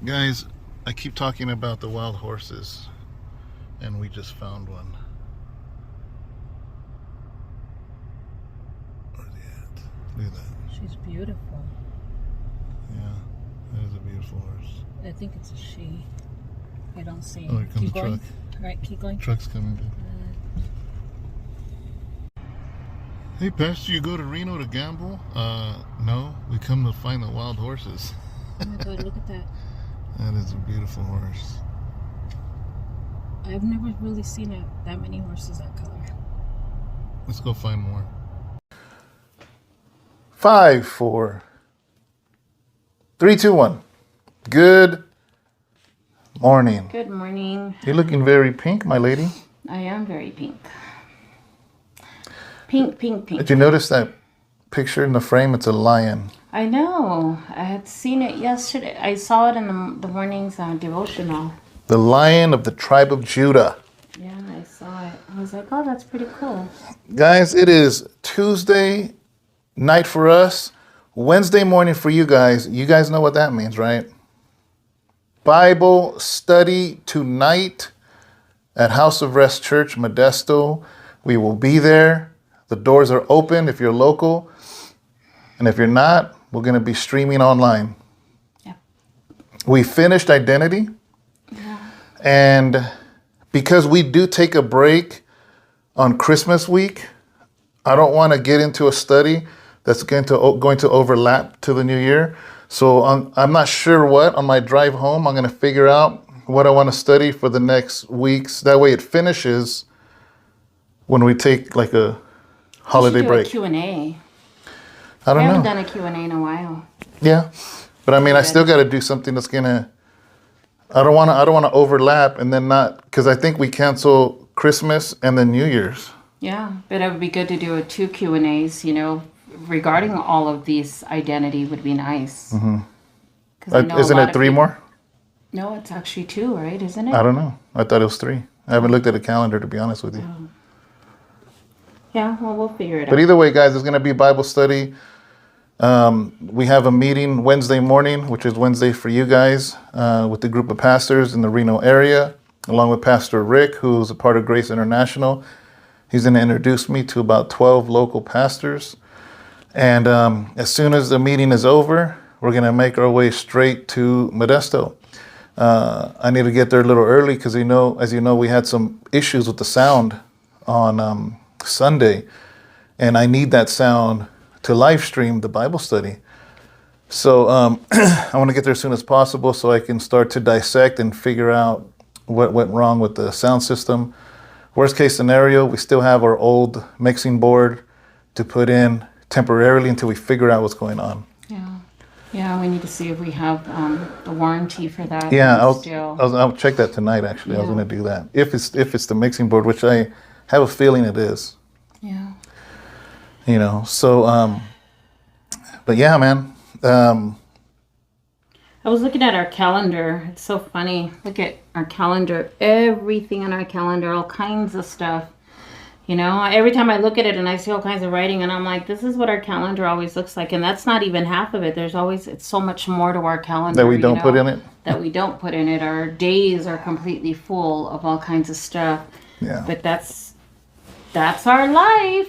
Guys, I keep talking about the wild horses, and we just found one. Where's he at? Look at that. She's beautiful. Yeah, that is a beautiful horse. I think it's a she. I don't see. Oh, here comes Keep a going. truck. All right, keep going. Truck's coming. Hey, Pastor, you go to Reno to gamble? No. We come to find the wild horses. Oh my God, look at that. That is a beautiful horse. I've never really seen that many horses that color. Let's go find more. 5, 4, 3, 2, 1. Good morning. Good morning. You're looking very pink, my lady. I am very pink. Pink, pink, pink. Did you notice that picture in the frame? It's a lion. I know. I had seen it yesterday. I saw it in the morning's devotional. The lion of the tribe of Judah. Yeah, I saw it. I was like, oh, that's pretty cool. Guys, it is Tuesday night for us, Wednesday morning for you guys. You guys know what that means, right? Bible study tonight at House of Rest Church, Modesto. We will be there. The doors are open if you're local. And if you're not, we're going to be streaming online. Yeah. We finished Identity. Yeah. And because we do take a break on Christmas week, I don't want to get into a study that's going to overlap to the new year. So I'm not sure what. On my drive home, I'm going to figure out what I want to study for the next weeks. That way it finishes when we take like a holiday break. A Q&A. I don't know. I haven't done a Q&A in a while. Yeah. But I mean, I still got to do something that's going to, I don't want to overlap and then not, because I think we cancel Christmas and then New Year's. Yeah, but it would be good to do 2 Q&As, regarding all of these identity would be nice. Mm-hmm. Isn't it 3 more? No, it's actually 2, right? Isn't it? I don't know. I thought it was 3. I haven't looked at the calendar, to be honest with you. Yeah, well, we'll figure it out. But either way, guys, it's going to be Bible study. We have a meeting Wednesday morning, which is Wednesday for you guys, with the group of pastors in the Reno area, along with Pastor Rick, who's a part of Grace International. He's going to introduce me to about 12 local pastors. And as soon as the meeting is over, we're going to make our way straight to Modesto. I need to get there a little early because, as you know, we had some issues with the sound on Sunday. And I need that sound to live stream the Bible study. So I want to get there as soon as possible so I can start to dissect and figure out what went wrong with the sound system. Worst case scenario, we still have our old mixing board to put in temporarily until we figure out what's going on. Yeah, we need to see if we have the warranty for that. Yeah, I'll check that tonight, actually. Yeah. I was going to do that. If it's the mixing board, which I have a feeling it is. Yeah. So, but yeah, man. I was looking at our calendar. It's so funny. Look at our calendar. Everything on our calendar, all kinds of stuff. Every time I look at it and I see all kinds of writing and I'm like, this is what our calendar always looks like. And that's not even half of it. It's so much more to our calendar. That we don't put in it? That we don't put in it. Our days are completely full of all kinds of stuff. Yeah. But that's our life.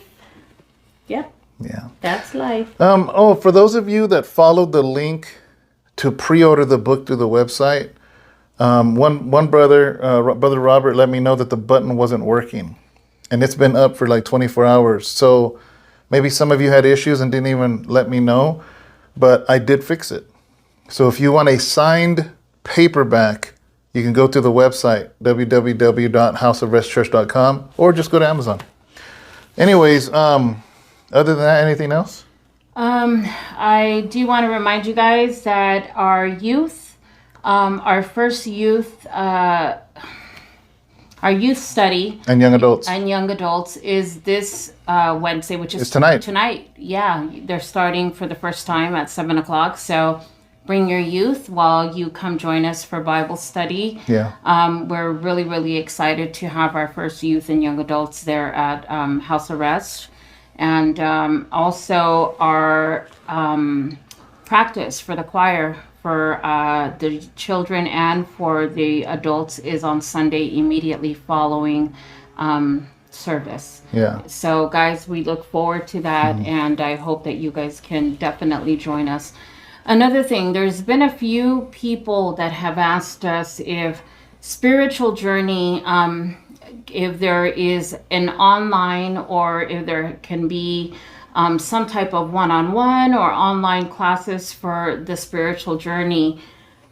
Yep. Yeah. That's life. For those of you that followed the link to pre-order the book through the website, one brother, Brother Robert, let me know that the button wasn't working. And it's been up for like 24 hours. So maybe some of you had issues and didn't even let me know, but I did fix it. So if you want a signed paperback, you can go to the website, www.houseofrestchurch.com, or just go to Amazon. Anyways, other than that, anything else? I do want to remind you guys that our youth, our first youth, our youth study and young adults is this Wednesday, which is tonight. Tonight, yeah, they're starting for the first time at 7:00. So bring your youth while you come join us for Bible study. Yeah. We're really, really excited to have our first youth and young adults there at House of Rest, and also our practice for the choir for the children and for the adults is on Sunday immediately following service. Yeah. So guys, we look forward to that, and I hope that you guys can definitely join us. Another thing, there's been a few people that have asked us if spiritual journey, if there is an online or if there can be some type of one-on-one or online classes for the spiritual journey.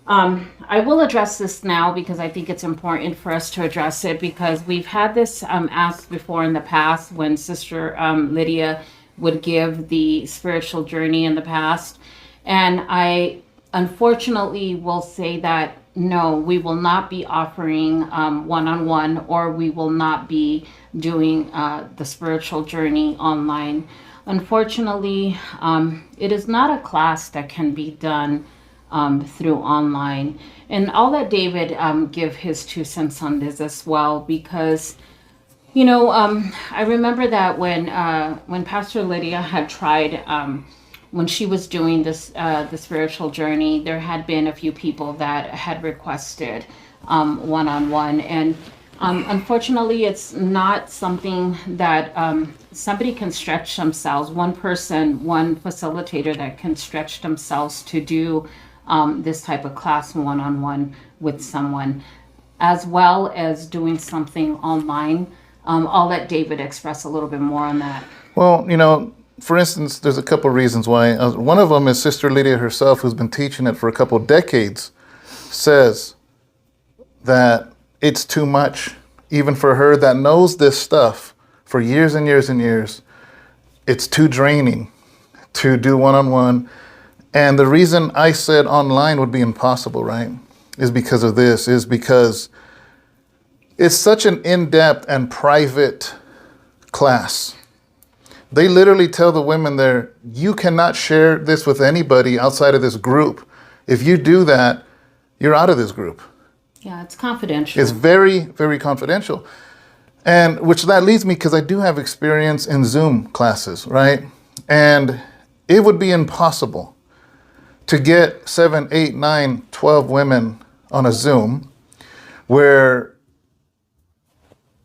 I will address this now because I think it's important for us to address it, because we've had this asked before in the past when Sister Lydia would give the spiritual journey in the past. And I unfortunately will say that no, we will not be offering one-on-one, or we will not be doing the spiritual journey online. Unfortunately, it is not a class that can be done through online. And I'll let David give his 2 cents on this as well, because I remember that when Pastor Lydia had tried, when she was doing this the spiritual journey, there had been a few people that had requested one-on-one, and unfortunately it's not something that somebody can stretch themselves, one facilitator that can stretch themselves to do this type of class one-on-one with someone, as well as doing something online. I'll let David express a little bit more on that. Well, for instance, there's a couple reasons why. One of them is Sister Lydia herself, who's been teaching it for a couple decades, says that it's too much, even for her that knows this stuff for years and years and years. It's too draining to do one-on-one. And the reason I said online would be impossible, right, is because of this, is because it's such an in-depth and private class. They literally tell the women there, you cannot share this with anybody outside of this group. If you do that, you're out of this group. Yeah, it's confidential. It's very, very confidential. And which that leads me, because I do have experience in Zoom classes, right? And it would be impossible to get 7, 8, 9, 12 women on a Zoom where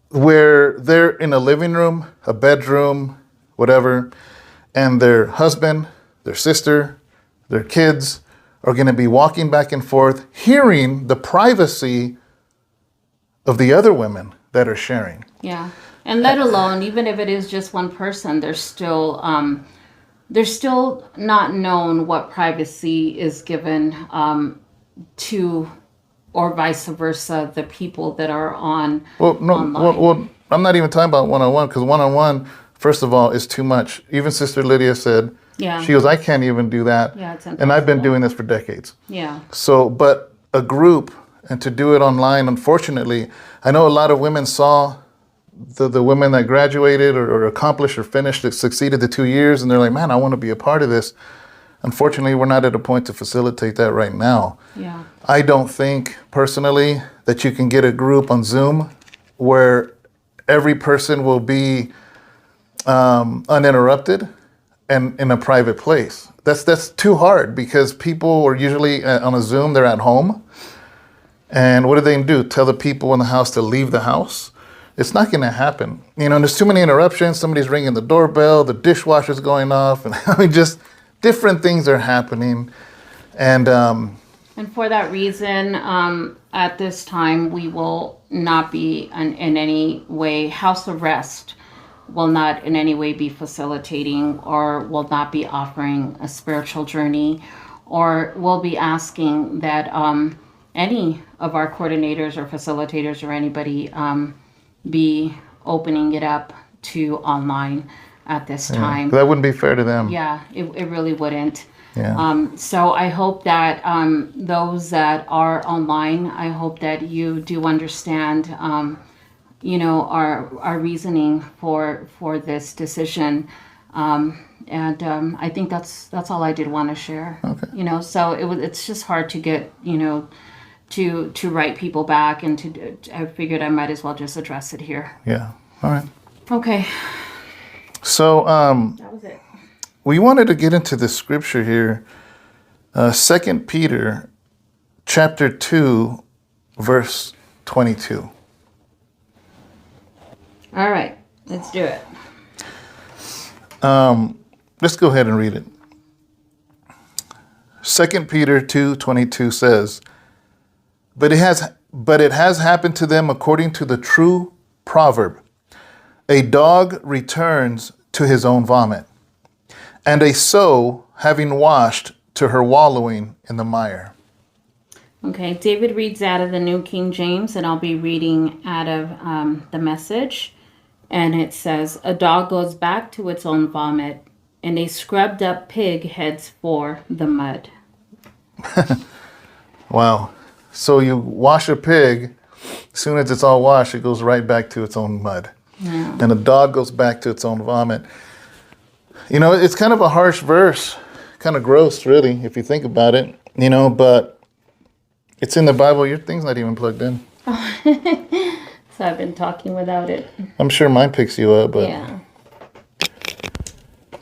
they're in a living room, a bedroom, whatever, and their husband, their sister, their kids are going to be walking back and forth, hearing the privacy of the other women that are sharing. Yeah, and let alone, even if it is just one person, there's still not known what privacy is given to, or vice versa, the people that are on online. Well, I'm not even talking about one-on-one, because one-on-one, first of all, is too much. Even Sister Lydia said, she goes, I can't even do that. Yeah, it's impossible. And I've been doing this for decades. Yeah. So, but a group, and to do it online, unfortunately, I know a lot of women saw the women that graduated or accomplished or finished, that succeeded the 2 years, and they're like, man, I want to be a part of this. Unfortunately, we're not at a point to facilitate that right now. Yeah. I don't think, personally, that you can get a group on Zoom where every person will be uninterrupted and in a private place. That's too hard, because people are usually on a Zoom, they're at home. And what do they do? Tell the people in the house to leave the house? It's not going to happen. There's too many interruptions. Somebody's ringing the doorbell, the dishwasher's going off, and just different things are happening. And for that reason, at this time, we will not be in any way, house arrest will not in any way be facilitating, or will not be offering a spiritual journey, or will be asking that any of our coordinators or facilitators or anybody be opening it up to online at this time. That wouldn't be fair to them. Yeah, it really wouldn't. Yeah. So I hope that those that are online, I hope that you do understand our reasoning for this decision, and I think that's all I did want to share. Okay. So it's just hard to get to write people back, and I figured I might as well just address it here. Yeah. All right. Okay. So that was it. we wanted to get into the scripture here 2 Peter chapter 2, verse 22. All right, let's do it. Let's go ahead and read it. 2 Peter 2:22 says, But it has happened to them according to the true proverb. A dog returns to his own vomit, and a sow, having washed, to her wallowing in the mire. Okay, David reads out of the New King James, and I'll be reading out of the Message. And it says, a dog goes back to its own vomit, and a scrubbed up pig heads for the mud. Wow. So you wash a pig, as soon as it's all washed, it goes right back to its own mud. Yeah. And a dog goes back to its own vomit. You know, it's kind of a harsh verse, kind of gross, really, if you think about it, you know, but it's in the Bible. Your thing's not even plugged in. So I've been talking without it. I'm sure mine picks you up, but Yeah.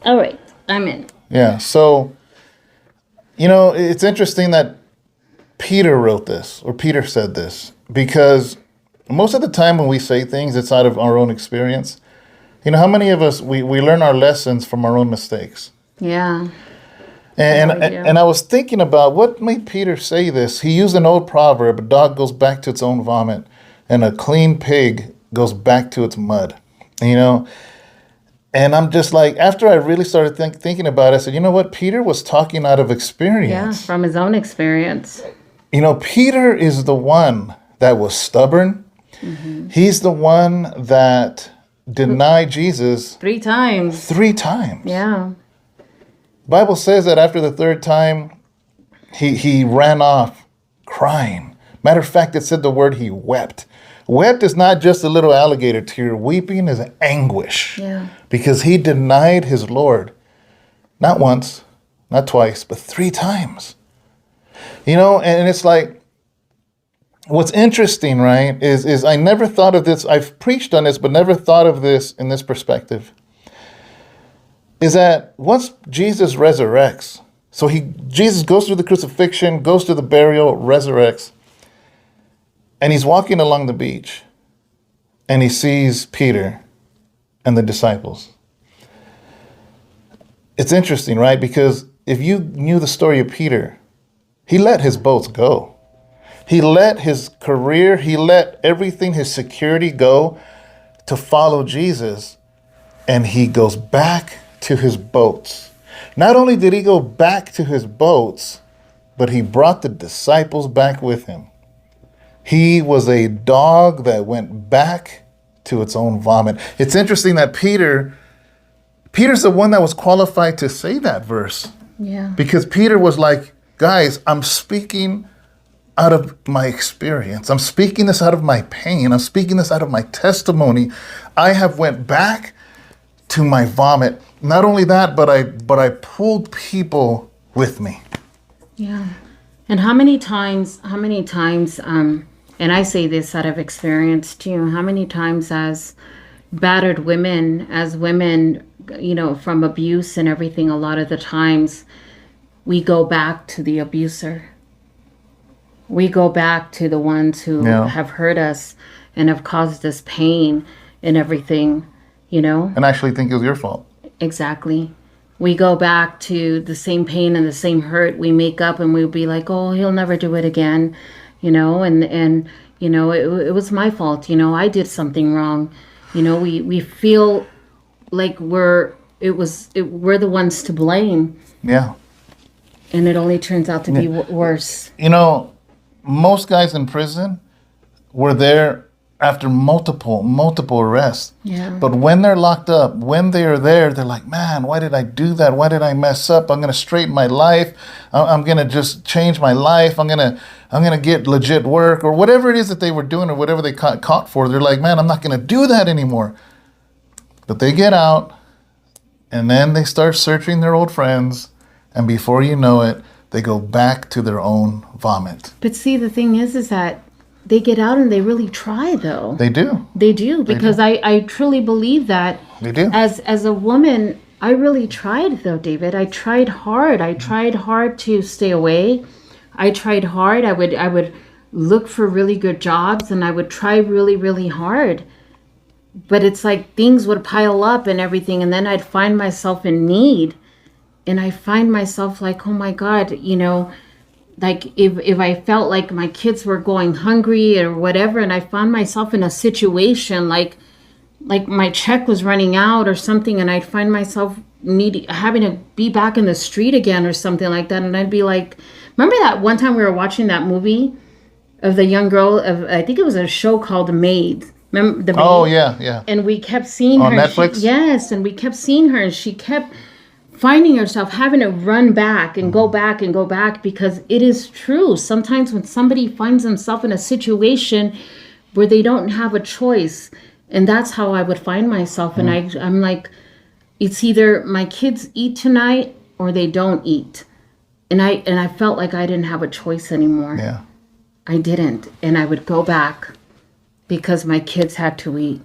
All right, I'm in. yeah. So, you know, it's interesting that Peter wrote this, or Peter said this, because most of the time when we say things, it's out of our own experience. You know, how many of us, we learn our lessons from our own mistakes? Yeah. And I was thinking about what made Peter say this. He used an old proverb, a dog goes back to its own vomit, and a clean pig goes back to its mud, you know? And I'm just like, after I really started thinking about it, I said, you know what? Peter was talking out of experience. Yeah, from his own experience. You know, Peter is the one that was stubborn. Mm-hmm. He's the one that denied Jesus 3 times. 3 times. Yeah. Bible says that after the 3rd time, he ran off crying. Matter of fact, it said the word he wept. Wept is not just a little alligator tear. Weeping is anguish. Yeah. Because he denied his Lord. Not once, not twice, but 3 times. You know, and it's like, what's interesting, right, is I never thought of this. I've preached on this, but never thought of this in this perspective. Is that once Jesus resurrects, so Jesus goes through the crucifixion, goes through the burial, resurrects, and he's walking along the beach, and he sees Peter and the disciples. It's interesting, right? Because if you knew the story of Peter, he let his boats go. He let his career, he let everything, his security go to follow Jesus, and he goes back to his boats. Not only did he go back to his boats, but he brought the disciples back with him. He was a dog that went back to its own vomit. It's interesting that Peter's the one that was qualified to say that verse. Yeah. Because Peter was like, guys, I'm speaking out of my experience. I'm speaking this out of my pain. I'm speaking this out of my testimony. I have went back to my vomit. Not only that, but I pulled people with me. Yeah. And how many times, and I say this out of experience too, how many times as battered women, you know, from abuse and everything, a lot of the times we go back to the abuser. We go back to the ones who have hurt us and have caused us pain and everything, you know? And actually think it was your fault. Exactly. We go back to the same pain and the same hurt. We make up and we'll be like, oh, he'll never do it again, you know? And you know, it was my fault. You know, I did something wrong. You know, we feel like we're the ones to blame. Yeah. And it only turns out to be worse. You know, most guys in prison were there after multiple arrests. Yeah. But when they're locked up, when they are there, they're like, man, why did I do that? Why did I mess up? I'm going to straighten my life. I'm going to just change my life. I'm going to get legit work, or whatever it is that they were doing, or whatever they caught for. They're like, man, I'm not going to do that anymore. But they get out, and then they start searching their old friends, and before you know it, they go back to their own vomit. But see, the thing is that they get out and they really try, though. They do. They do, because I truly believe that they do. As a woman, I really tried though, David. I tried hard. I tried hard to stay away. I tried hard. I would look for really good jobs and I would try really, really hard. But it's like things would pile up and everything, and then I'd find myself in need. And I find myself like, oh my God, like if I felt like my kids were going hungry or whatever, and I found myself in a situation like my check was running out or something, and I'd find myself having to be back in the street again or something like that. And I'd be like, remember that one time we were watching that movie of the young girl I think it was a show called Maid. Remember the Maid? Oh, yeah. And we kept seeing On her. Netflix? Yes, and we kept seeing her, and she kept finding herself having to run back and go back and go back, because it is true. Sometimes when somebody finds themselves in a situation where they don't have a choice, and that's how I would find myself. And I'm like, it's either my kids eat tonight or they don't eat. And I felt like I didn't have a choice anymore. Yeah. I didn't. And I would go back because my kids had to eat.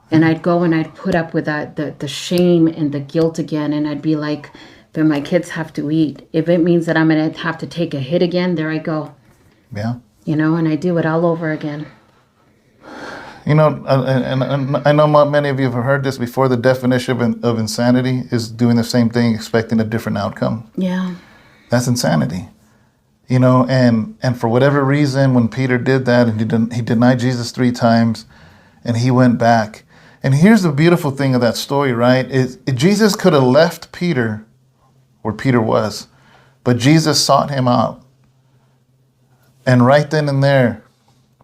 And I'd go and I'd put up with that, the shame and the guilt again. And I'd be like, but my kids have to eat. If it means that I'm going to have to take a hit again, there I go. Yeah. And I do it all over again. And I know many of you have heard this before. The definition of insanity is doing the same thing, expecting a different outcome. Yeah. That's insanity. And for whatever reason, when Peter did that and he denied Jesus 3 times and he went back. And here's the beautiful thing of that story, right? Jesus could have left Peter where Peter was, but Jesus sought him out. And right then and there,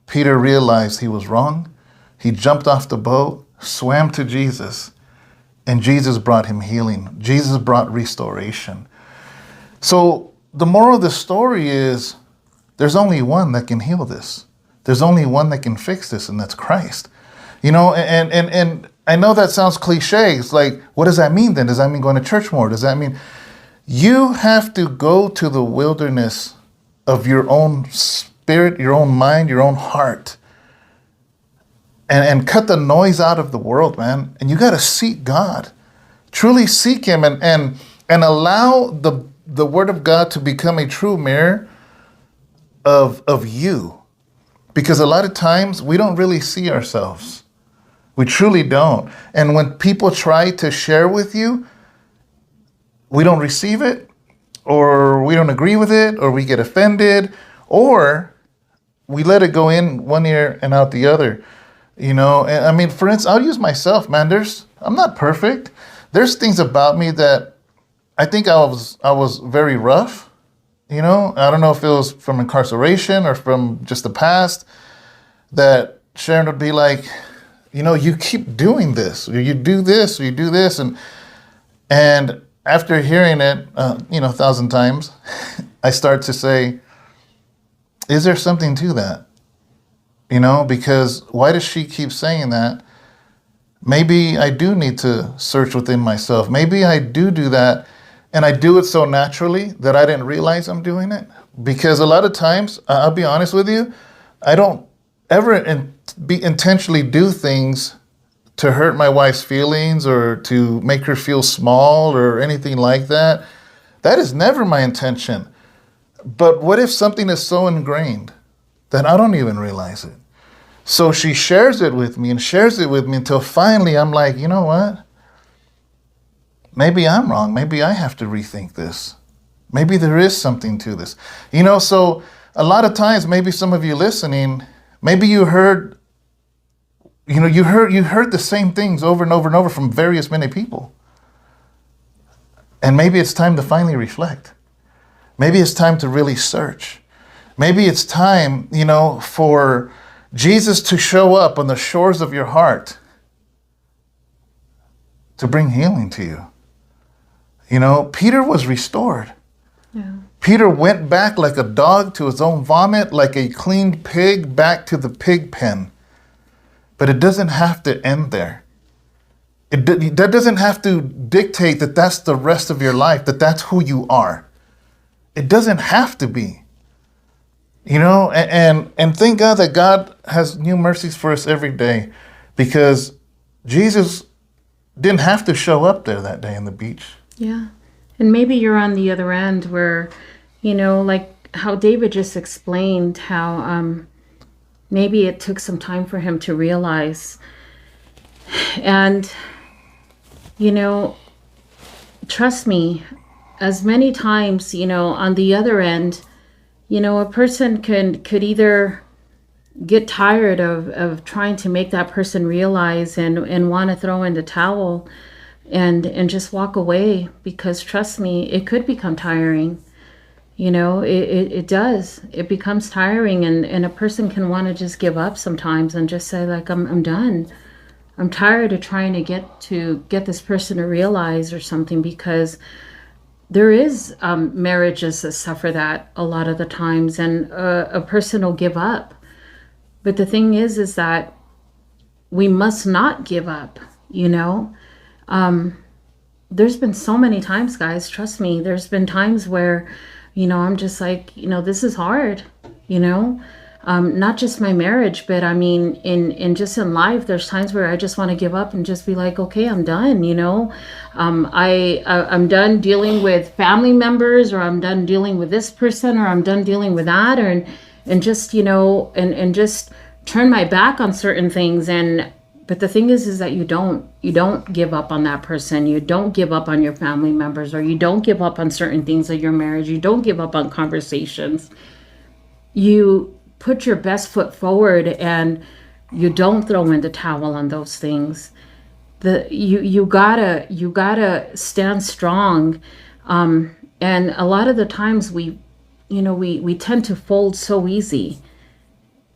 Peter realized he was wrong. He jumped off the boat, swam to Jesus, and Jesus brought him healing. Jesus brought restoration. So the moral of the story is there's only one that can heal this. There's only one that can fix this, and that's Christ. And I know that sounds cliche. It's like, what does that mean then? Does that mean going to church more? Does that mean you have to go to the wilderness of your own spirit, your own mind, your own heart, and cut the noise out of the world, man. And you got to seek God. Truly seek him and allow the word of God to become a true mirror of you. Because a lot of times we don't really see ourselves. We truly don't. And when people try to share with you, we don't receive it, or we don't agree with it, or we get offended, or we let it go in one ear and out the other. And I mean, for instance, I'll use myself, man. I'm not perfect. There's things about me that I think I was very rough. I don't know if it was from incarceration or from just the past, that Sharon would be like, you keep doing this, or you do this, or you do this. And after hearing it, 1,000 times, I start to say, is there something to that? Because why does she keep saying that? Maybe I do need to search within myself. Maybe I do that. And I do it so naturally that I didn't realize I'm doing it. Because a lot of times, I'll be honest with you, I don't ever intentionally do things to hurt my wife's feelings or to make her feel small or anything like that. That is never my intention. But what if something is so ingrained that I don't even realize it? So she shares it with me until finally I'm like, you know what? Maybe I'm wrong. Maybe I have to rethink this. Maybe there is something to this. So a lot of times, maybe some of you listening, maybe you heard the same things over and over and over from various many people. And maybe it's time to finally reflect. Maybe it's time to really search. Maybe it's time, for Jesus to show up on the shores of your heart to bring healing to you. Peter was restored. Yeah. Peter went back like a dog to his own vomit, like a cleaned pig back to the pig pen. But it doesn't have to end there. That doesn't have to dictate that that's the rest of your life, that that's who you are. It doesn't have to be. And thank God that God has new mercies for us every day, because Jesus didn't have to show up there that day on the beach. Yeah. And maybe you're on the other end where, like how David just explained how maybe it took some time for him to realize. And, trust me, as many times, on the other end, a person could either get tired of trying to make that person realize and want to throw in the towel and just walk away, because trust me, it could become tiring. It does. It becomes tiring, and a person can want to just give up sometimes and just say, like, I'm done. I'm tired of trying to get this person to realize or something, because there is marriages that suffer that a lot of the times, and a person will give up. But the thing is that we must not give up, There's been so many times, guys, trust me, there's been times where, I'm just like, this is hard, not just my marriage, but I mean, in just in life, there's times where I just want to give up and just be like, okay, I'm done, I'm done dealing with family members, or I'm done dealing with this person, or I'm done dealing with that, and just, and just turn my back on certain things. But the thing is that you don't give up on that person. You don't give up on your family members, or you don't give up on certain things of your marriage. You don't give up on conversations. You put your best foot forward, and you don't throw in the towel on those things. You gotta stand strong. And a lot of the times we tend to fold so easy.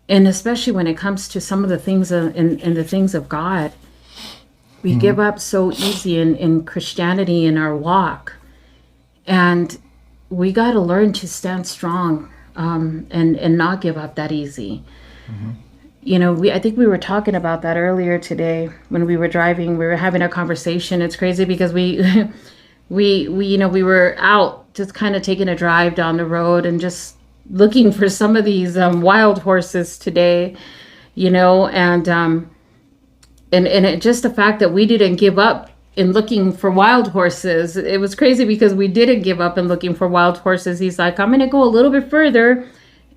And especially when it comes to some of the things in the things of God, we give up so easy in Christianity, in our walk. And we got to learn to stand strong and not give up that easy. I think we were talking about that earlier today when we were driving. We were having a conversation. It's crazy because we were out just kind of taking a drive down the road and just looking for some of these wild horses today, and it just the fact that we didn't give up in looking for wild horses. It was crazy because we didn't give up in looking for wild horses. He's like, I'm going to go a little bit further.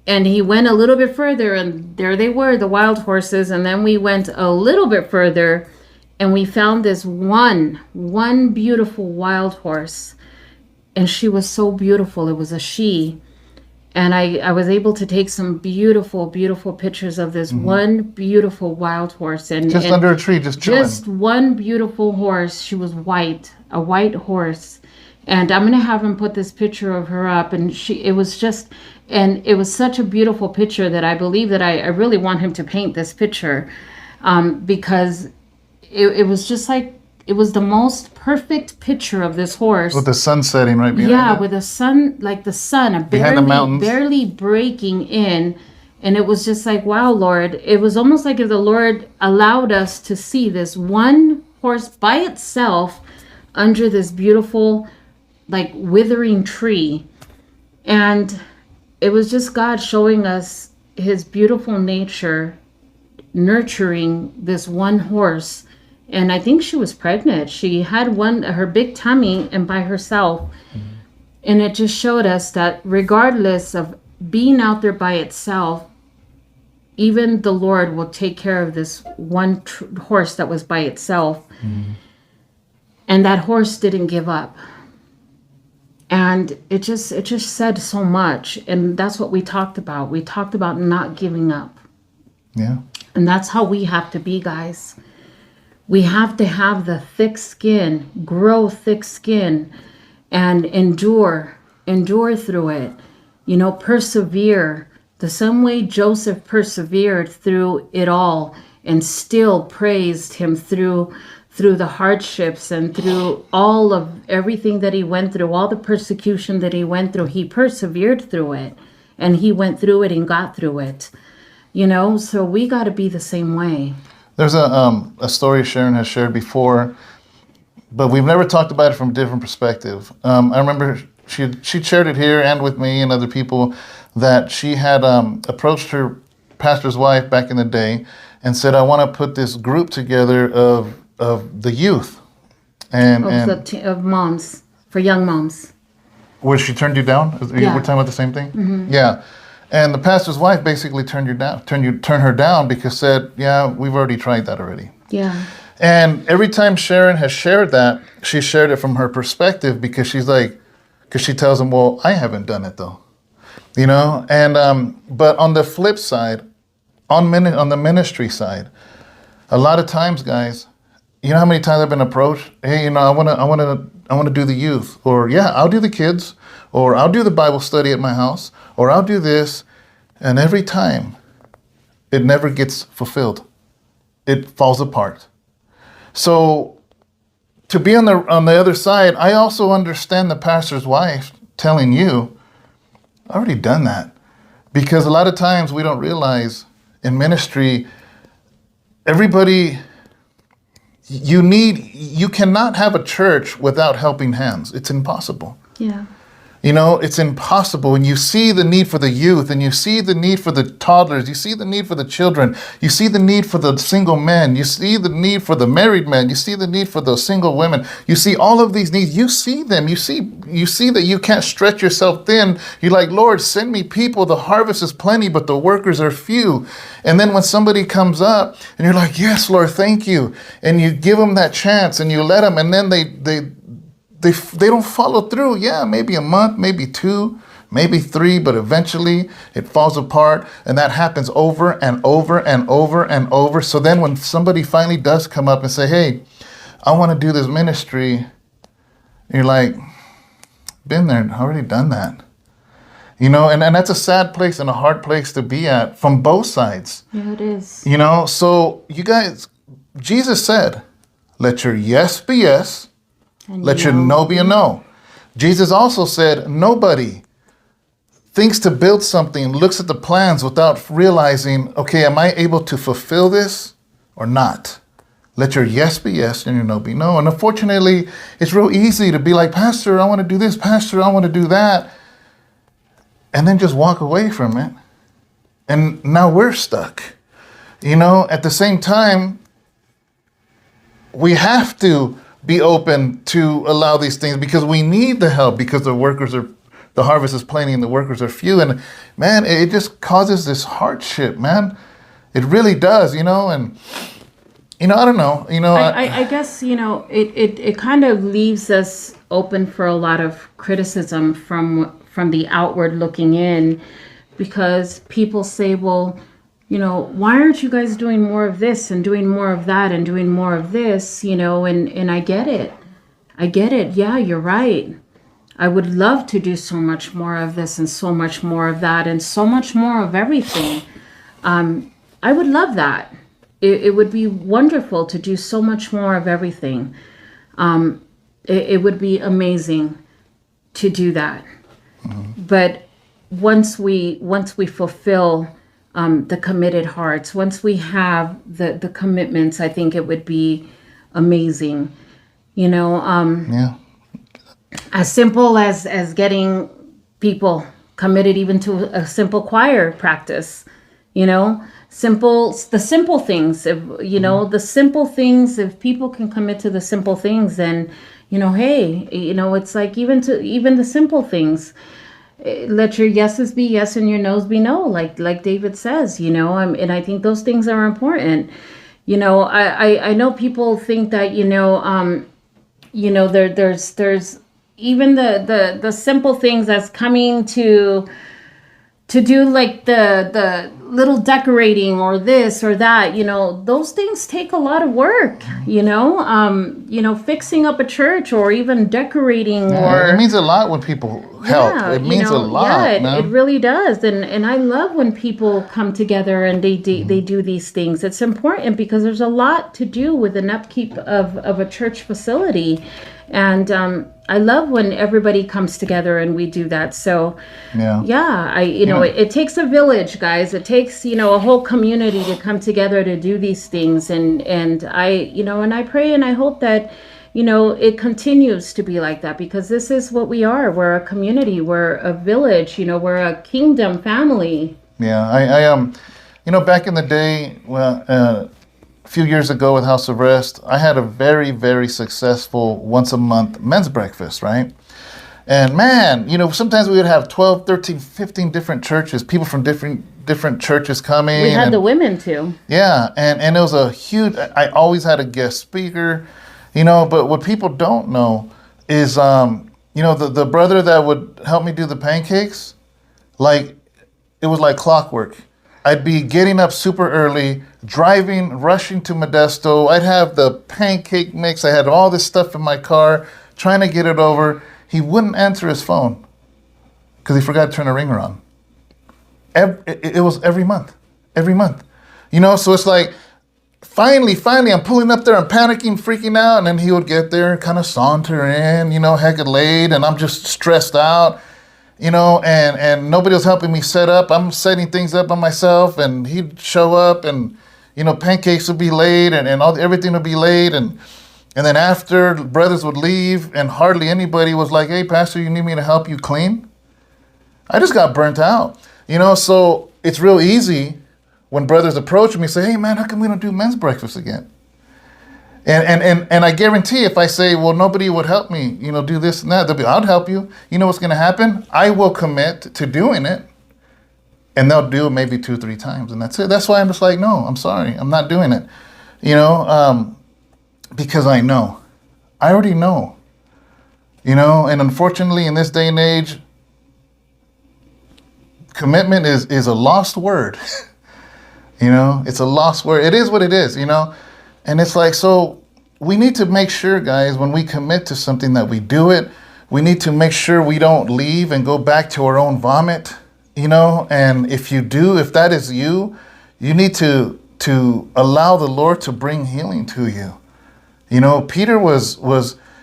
And he went a little bit further, and there they were, the wild horses. And then we went a little bit further, and we found this one beautiful wild horse. And she was so beautiful. It was a she. And I was able to take some beautiful, beautiful pictures of this one beautiful wild horse. And just under a tree, just chilling. Just one beautiful horse. She was white, a white horse. And I'm going to have him put this picture of her up. And it was such a beautiful picture that I believe that I really want him to paint this picture. Because it was just like, it was the most perfect picture of this horse. With the sun setting right behind it. Yeah, with the sun, behind the mountains, barely breaking in. And it was just like, wow, Lord. It was almost like if the Lord allowed us to see this one horse by itself under this beautiful, withering tree. And it was just God showing us his beautiful nature, nurturing this one horse. And I think she was pregnant. She had her big tummy and by herself. And it just showed us that regardless of being out there by itself, even the Lord will take care of this one horse that was by itself. And that horse didn't give up. And it just said so much. And that's what we talked about. We talked about not giving up. Yeah. And that's how we have to be, guys. We have to have the thick skin, grow thick skin, and endure through it. Persevere. The same way Joseph persevered through it all and still praised him through the hardships and through all of everything that he went through, all the persecution that he went through. He persevered through it, and he went through it and got through it. So we got to be the same way. There's a story Sharon has shared before, but we've never talked about it from a different perspective. I remember she shared it here and with me and other people that she had approached her pastor's wife back in the day and said, I want to put this group together of the youth, and of moms, for young moms. where she turned you down? Yeah. We're talking about the same thing? Mm-hmm. Yeah. And the pastor's wife basically turned her down because said, yeah, we've already tried that already. Yeah. And every time Sharon has shared that, she shared it from her perspective because she tells them, well, I haven't done it though. You know? And, but on the flip side, on the ministry side, a lot of times, guys, you know how many times I've been approached? Hey, I want to do the youth, or yeah, I'll do the kids, or I'll do the Bible study at my house, or I'll do this, and every time, it never gets fulfilled. It falls apart. So, to be on the other side, I also understand the pastor's wife telling you, I already done that, because a lot of times we don't realize in ministry, everybody. You cannot have a church without helping hands. It's impossible. Yeah. You know, it's impossible. And you see the need for the youth, and you see the need for the toddlers, you see the need for the children, you see the need for the single men, you see the need for the married men, you see the need for the single women. You see all of these needs. You see them. You see that you can't stretch yourself thin. You're like, Lord, send me people. The harvest is plenty, but the workers are few. And then when somebody comes up and you're like, yes, Lord, thank you. And you give them that chance and you let them, and then they don't follow through. Yeah, maybe a month, maybe 2, maybe 3, but eventually it falls apart, and that happens over and over and over and over. So then when somebody finally does come up and say, hey, I want to do this ministry, you're like, been there, already done that. You know, and that's a sad place and a hard place to be at from both sides. Yeah, it is. You know, so you guys, Jesus said, let your yes be yes, And let your no be a no. Jesus also said, nobody thinks to build something, looks at the plans without realizing, okay, am I able to fulfill this or not? Let your yes be yes and your no be no. And unfortunately, it's real easy to be like, Pastor, I want to do this. Pastor, I want to do that. And then just walk away from it. And now we're stuck. You know, at the same time, we have to be open to allow these things because we need the help, because the harvest is plenty and the workers are few. And man, it just causes this hardship, man. It really does, you know, and you know, I don't know, you know. I guess, you know, it kind of leaves us open for a lot of criticism from the outward looking in, because people say, well, you know, why aren't you guys doing more of this and doing more of that and doing more of this, you know, and I get it. Yeah, you're right. I would love to do so much more of this and so much more of that and so much more of everything. I would love that. It would be wonderful to do so much more of everything. It would be amazing to do that. Mm-hmm. But once we fulfill the committed hearts, once we have the commitments, I think it would be amazing. You know, yeah. As simple as getting people committed even to a simple choir practice, you know, the simple things, the simple things, if people can commit to the simple things, then, you know, hey, you know, it's like even the simple things, let your yeses be yes and your nos be no, like David says, you know, and I think those things are important. You know, I know people think that, there's even the simple things as coming to do like the little decorating or this or that, you know, those things take a lot of work, fixing up a church or even decorating it means a lot when people help. It means a lot. Yeah, it really does. And I love when people come together and they do these things. It's important because there's a lot to do with an upkeep of a church facility. And I love when everybody comes together and we do that. So, it takes a village, guys. It takes, a whole community to come together to do these things. And I pray and I hope that, it continues to be like that, because this is what we are. We're a community. We're a village. We're a kingdom family. Yeah, I back in the day, few years ago with House of Rest, I had a very, very successful once a month men's breakfast, right? And man, sometimes we would have 12, 13, 15 different churches, people from different churches coming. We had the women too. Yeah, and it was a huge, I always had a guest speaker, but what people don't know is, the brother that would help me do the pancakes, like, it was like clockwork. I'd be getting up super early, driving, rushing to Modesto. I'd have the pancake mix. I had all this stuff in my car, trying to get it over. He wouldn't answer his phone because he forgot to turn the ringer on. It was every month. So it's like, finally, I'm pulling up there, I'm panicking, freaking out, and then he would get there and kind of saunter in, heck late, and I'm just stressed out, and nobody was helping me set up. I'm setting things up by myself, and he'd show up, and, pancakes would be late, and everything would be late, and then after, brothers would leave, and hardly anybody was like, hey, Pastor, you need me to help you clean? I just got burnt out. So it's real easy when brothers approach me and say, hey, man, how come we don't do men's breakfast again? And I guarantee if I say, well, nobody would help me, do this and that, they'll be, I'll help you. You know what's going to happen? I will commit to doing it, and they'll do it maybe 2-3 times, and that's it. That's why I'm just like, no, I'm sorry, I'm not doing it. Because I know. I already know. And unfortunately, in this day and age, commitment is a lost word. It's a lost word. It is what it is, And it's like, so we need to make sure, guys, when we commit to something that we do it. We need to make sure we don't leave and go back to our own vomit, And if that is you, you need to allow the Lord to bring healing to you. Peter was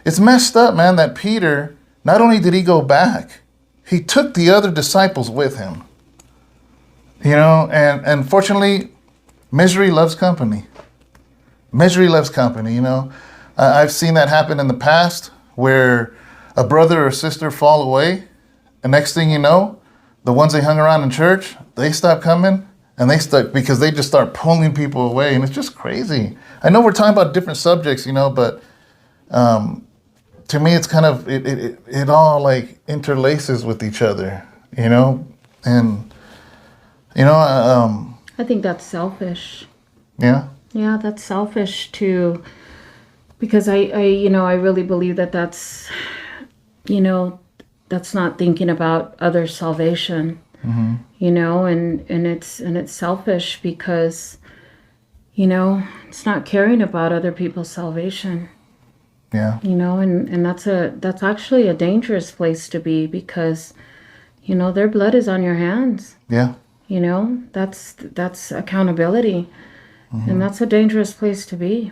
it's messed up, man, that Peter, not only did he go back, he took the other disciples with him. And unfortunately, misery loves company. Misery loves company, I've seen that happen in the past where a brother or sister fall away, and next thing you know, the ones they hung around in church, they stop coming, and because they just start pulling people away, and it's just crazy. I know we're talking about different subjects, but to me, it's kind of, it all like interlaces with each other, and, I think that's selfish. Yeah. Yeah, that's selfish too, because I really believe that's not thinking about other salvation, and it's selfish because, it's not caring about other people's salvation. Yeah. And that's actually a dangerous place to be because, their blood is on your hands. Yeah. That's accountability. And that's a dangerous place to be,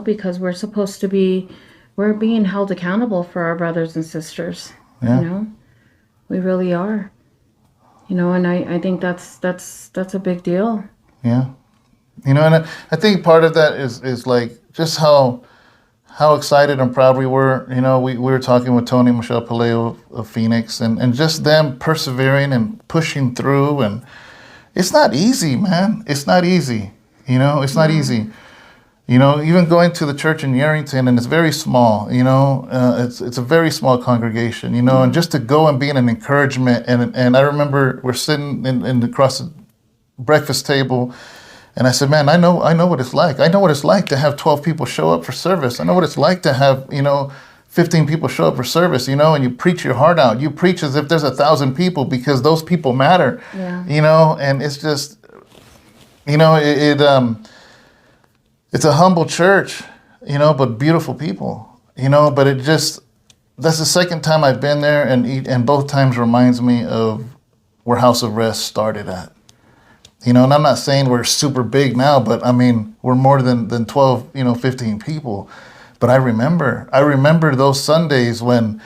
because we're being held accountable for our brothers and sisters, we really are, and I think that's a big deal. Yeah. And I think part of that is like just how excited and proud we were. We were talking with Tony and Michelle Paleo of Phoenix and just them persevering and pushing through. And it's not easy, man. It's not easy. It's not easy. Even going to the church in Yerington, and it's very small, it's a very small congregation, and just to go and be an encouragement. And I remember we're sitting in across the breakfast table, and I said, man, I know what it's like. I know what it's like to have 12 people show up for service. I know what it's like to have, 15 people show up for service, and you preach your heart out. You preach as if there's 1,000 people because those people matter, and it's just, it's a humble church, but beautiful people, but that's the second time I've been there, and both times reminds me of where House of Rest started at. And I'm not saying we're super big now, but I mean, we're more than 12, 15 people. But I remember those Sundays when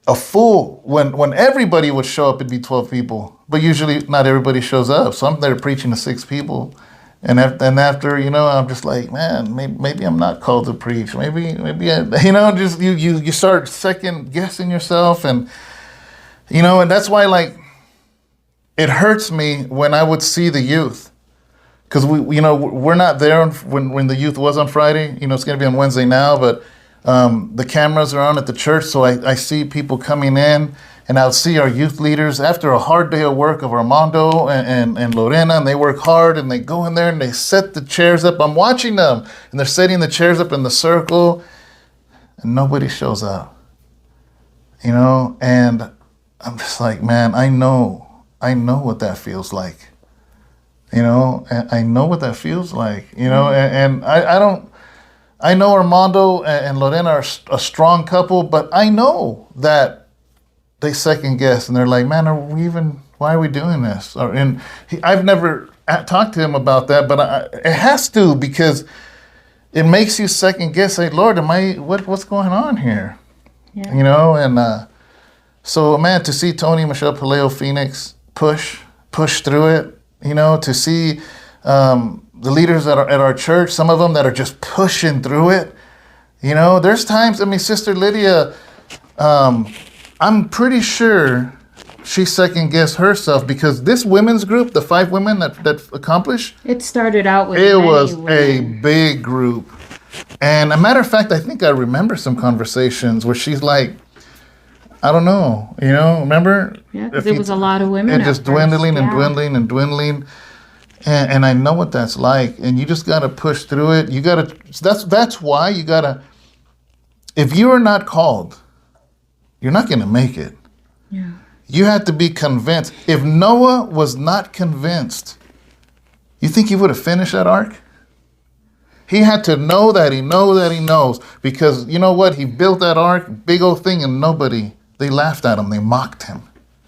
when everybody would show up, it'd be 12 people, but usually not everybody shows up. So I'm there preaching to 6 people. And after, I'm just like, man, maybe I'm not called to preach. Maybe, just you start second guessing yourself. And that's why, like, it hurts me when I would see the youth because we're not there when the youth was on Friday. It's going to be on Wednesday now, but the cameras are on at the church, so I see people coming in, and I'll see our youth leaders after a hard day of work of Armando and Lorena, and they work hard, and they go in there and they set the chairs up. I'm watching them, and they're setting the chairs up in the circle, and nobody shows up. And I'm just like, man, I know what that feels like. And I know what that feels like. And I know Armando and Lorena are a strong couple, but I know that they second guess, and they're like, man, why are we doing this? I've never talked to him about that, but it has to, because it makes you second guess. Say, Lord, what's going on here? Yeah. And so, man, to see Tony, Michelle, Paleo, Phoenix push through it, to see the leaders at our church, some of them that are just pushing through it. There's times, Sister Lydia, I'm pretty sure she second-guessed herself, because this women's group, the 5 women that accomplished, it started out with it was women. A big group. And a matter of fact, I think I remember some conversations where she's like, I don't know, remember? Yeah, because it was a lot of women. And just dwindling and dwindling and dwindling. And I know what that's like. And you just got to push through it. You got to, that's why you got to, if you are not called, you're not going to make it. Yeah. You have to be convinced. If Noah was not convinced, you think he would have finished that ark? He had to know that he knows. Because you know what? He built that ark, big old thing, and they laughed at him. They mocked him.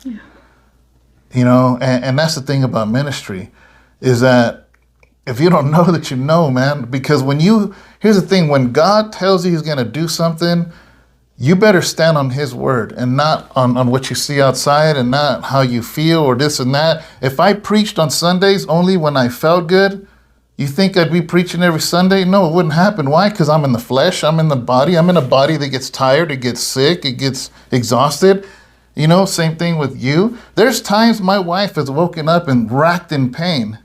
Yeah. And that's the thing about ministry, is that if you don't know that, man, because here's the thing, when God tells you he's going to do something, you better stand on his word and not on what you see outside, and not how you feel or this and that. If I preached on Sundays only when I felt good, you think I'd be preaching every Sunday? No, it wouldn't happen. Why? Because I'm in the flesh. I'm in the body. I'm in a body that gets tired. It gets sick. It gets exhausted. Same thing with you. There's times my wife has woken up and racked in pain,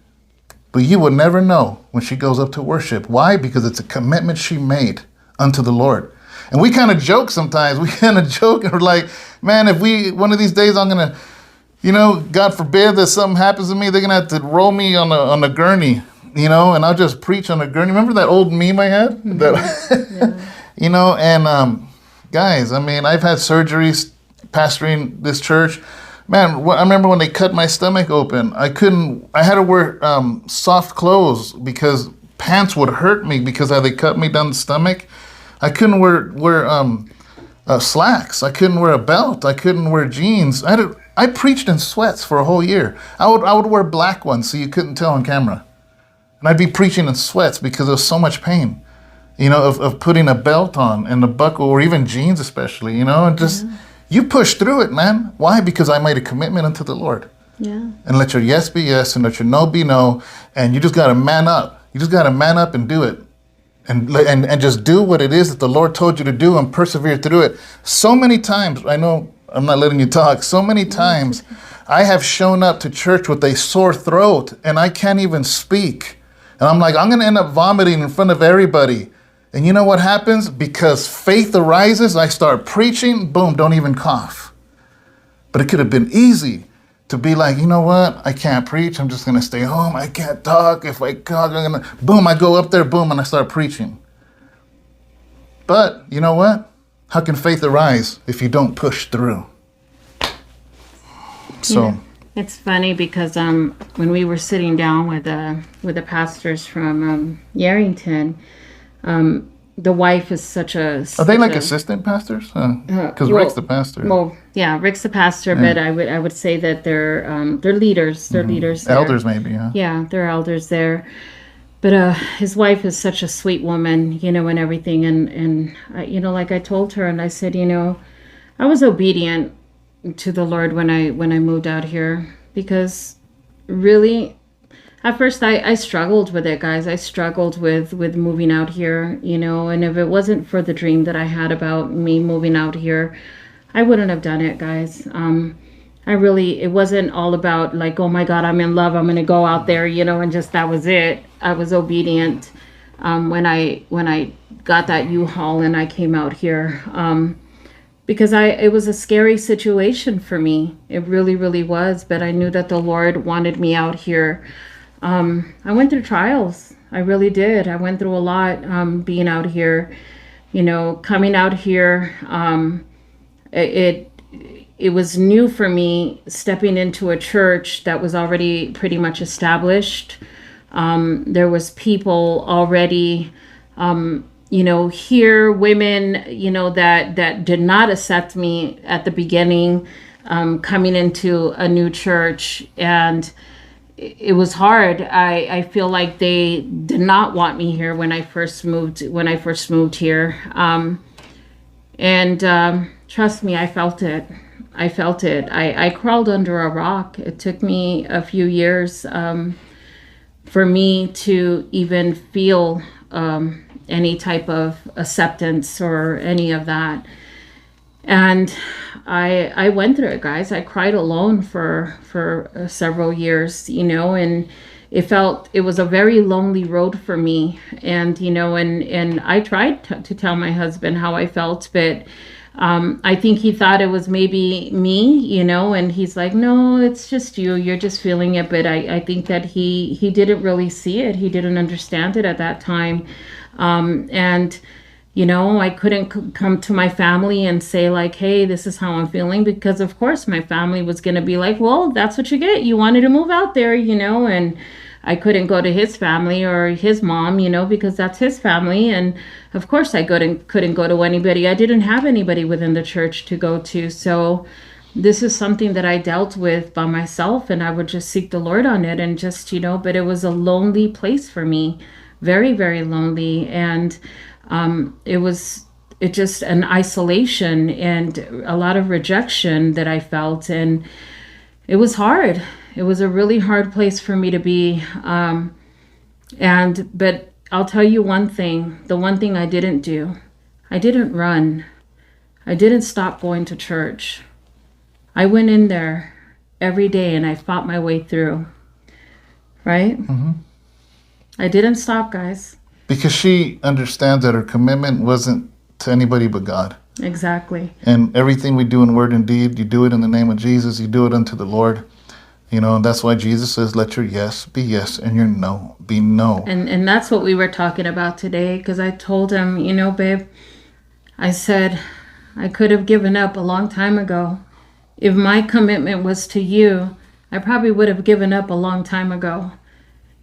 but you would never know when she goes up to worship. Why? Because it's a commitment she made unto the Lord. And we kind of joke sometimes. We kind of joke, and we're like, man, if one of these days I'm going to, God forbid that something happens to me, they're going to have to roll me on a gurney, and I'll just preach on a gurney. Remember that old meme I had? Mm-hmm. Yeah. Guys, I've had surgeries pastoring this church. Man, I remember when they cut my stomach open, I had to wear soft clothes because pants would hurt me because how they cut me down the stomach. I couldn't wear slacks. I couldn't wear a belt. I couldn't wear jeans. I preached in sweats for a whole year. I would wear black ones so you couldn't tell on camera. And I'd be preaching in sweats because there was so much pain, of putting a belt on and a buckle, or even jeans especially, and just, you push through it, man. Why? Because I made a commitment unto the Lord. Yeah. And let your yes be yes and let your no be no. And you just got to man up. You just got to man up and do it. And just do what it is that the Lord told you to do and persevere through it. So many times, I know I'm not letting you talk, so many times I have shown up to church with a sore throat and I can't even speak. And I'm like, I'm going to end up vomiting in front of everybody. And you know what happens? Because faith arises, I start preaching, boom, don't even cough. But it could have been easy to be like, you know what? I can't preach. I'm just going to stay home. I can't talk. If I talk, I'm going to, boom, I go up there, boom, and I start preaching. But you know what? How can faith arise if you don't push through? So it's funny because when we were sitting down with the pastors from Yarrington, the wife is such a... Are they like assistant pastors? Because Rick's the pastor. Well, yeah, Rick's the pastor, but I would say that they're leaders. They're leaders there. Elders maybe, huh? Yeah, they're elders there. But his wife is such a sweet woman, and everything. And like I told her, and I said, I was obedient to the Lord when I moved out here, because really... At first, I struggled with it, guys. I struggled with moving out here, and if it wasn't for the dream that I had about me moving out here, I wouldn't have done it, guys. it wasn't all about like, oh my God, I'm in love, I'm going to go out there, and just that was it. I was obedient when I got that U-Haul and I came out here because it was a scary situation for me. It really, really was. But I knew that the Lord wanted me out here. I went through trials. I really did. I went through a lot being out here, coming out here. It was new for me stepping into a church that was already pretty much established. There was people already, here, women, that did not accept me at the beginning, coming into a new church. And it was hard. I feel like they did not want me here when I first moved here. Trust me, I felt it. I crawled under a rock. It took me a few years for me to even feel any type of acceptance or any of that. And I went through it, guys. I cried alone for several years, and it was a very lonely road for me. And, and I tried to tell my husband how I felt, but I think he thought it was maybe me, and he's like, no, it's just you. You're just feeling it. But I think that he didn't really see it. He didn't understand it at that time. I couldn't come to my family and say like, hey, this is how I'm feeling, because of course my family was going to be like, well, that's what you get. You wanted to move out there, and I couldn't go to his family or his mom, because that's his family. And of course I couldn't go to anybody. I didn't have anybody within the church to go to. So this is something that I dealt with by myself, and I would just seek the Lord on it and just, but it was a lonely place for me, very, very lonely. And it just an isolation and a lot of rejection that I felt. And it was hard. It was a really hard place for me to be. But I'll tell you one thing, the one thing I didn't do, I didn't run. I didn't stop going to church. I went in there every day and I fought my way through. Right? Mm-hmm. I didn't stop, guys. Because she understands that her commitment wasn't to anybody but God. Exactly. And everything we do in word and deed, you do it in the name of Jesus. You do it unto the Lord. And that's why Jesus says, let your yes be yes and your no be no. And that's what we were talking about today, because I told him, babe, I said, I could have given up a long time ago. If my commitment was to you, I probably would have given up a long time ago,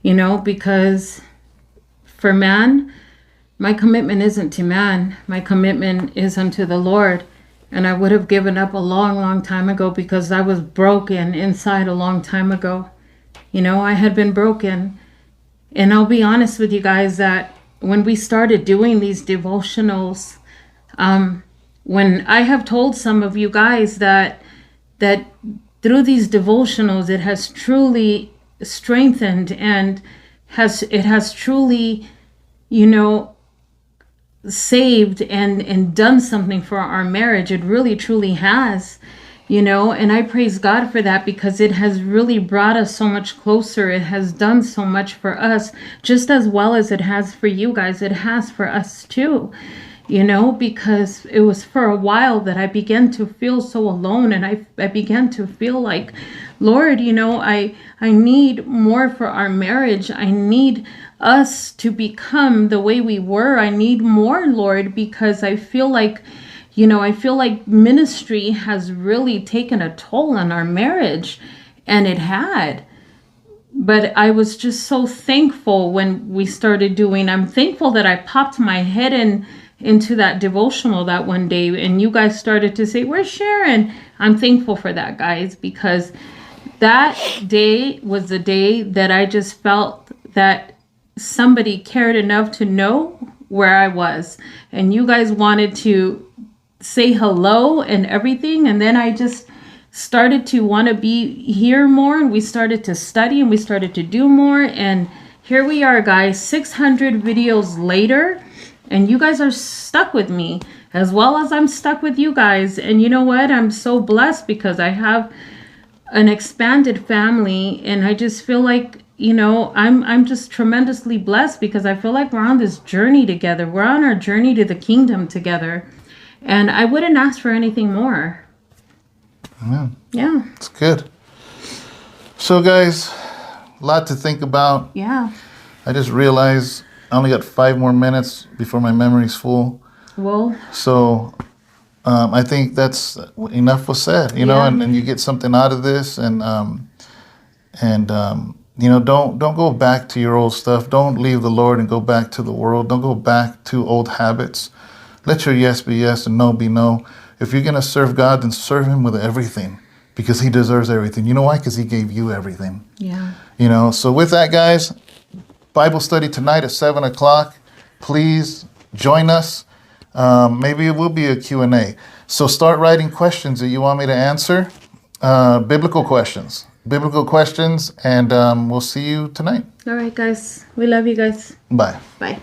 because for man, my commitment isn't to man. My commitment is unto the Lord. And I would have given up a long, long time ago, because I was broken inside a long time ago. I had been broken. And I'll be honest with you guys that when we started doing these devotionals, when I have told some of you guys that through these devotionals, it has truly strengthened and it has truly, saved and done something for our marriage. It really truly has, and I praise God for that, because it has really brought us so much closer. It has done so much for us, just as well as it has for you guys. It has for us too, because it was for a while that I began to feel so alone, and I began to feel like, Lord, I need more for our marriage. I need us to become the way we were. I need more, Lord, because I feel like, ministry has really taken a toll on our marriage, and it had. But I was just so thankful when we started doing. I'm thankful that I popped my head into that devotional that one day, and you guys started to say, where's Sharon? I'm thankful for that, guys, because that day was the day that I just felt that somebody cared enough to know where I was, and you guys wanted to say hello and everything. And then I just started to want to be here more, and we started to study, and we started to do more. And here we are, guys, 600 videos later, and you guys are stuck with me as well as I'm stuck with you guys. And you know what? I'm so blessed because I have an expanded family, and I just feel like, you know, I'm just tremendously blessed because I feel like we're on this journey together. We're on our journey to the kingdom together, and I wouldn't ask for anything more. Amen. Yeah. It's good. So, guys, a lot to think about. Yeah. I just realized I only got 5 more minutes before my memory's full. Well, So I think that's enough was said, you know, and you get something out of this, and you know, don't go back to your old stuff. Don't leave the Lord and go back to the world. Don't go back to old habits. Let your yes be yes and no be no. If you're gonna serve God, then serve Him with everything, because He deserves everything. You know why? Because He gave you everything. yeah. You know. So with that, guys, Bible study tonight at 7:00. Please join us. Maybe it will be a Q&A. So start writing questions that you want me to answer. Biblical questions, and we'll see you tonight. All right, guys. We love you guys. Bye. Bye.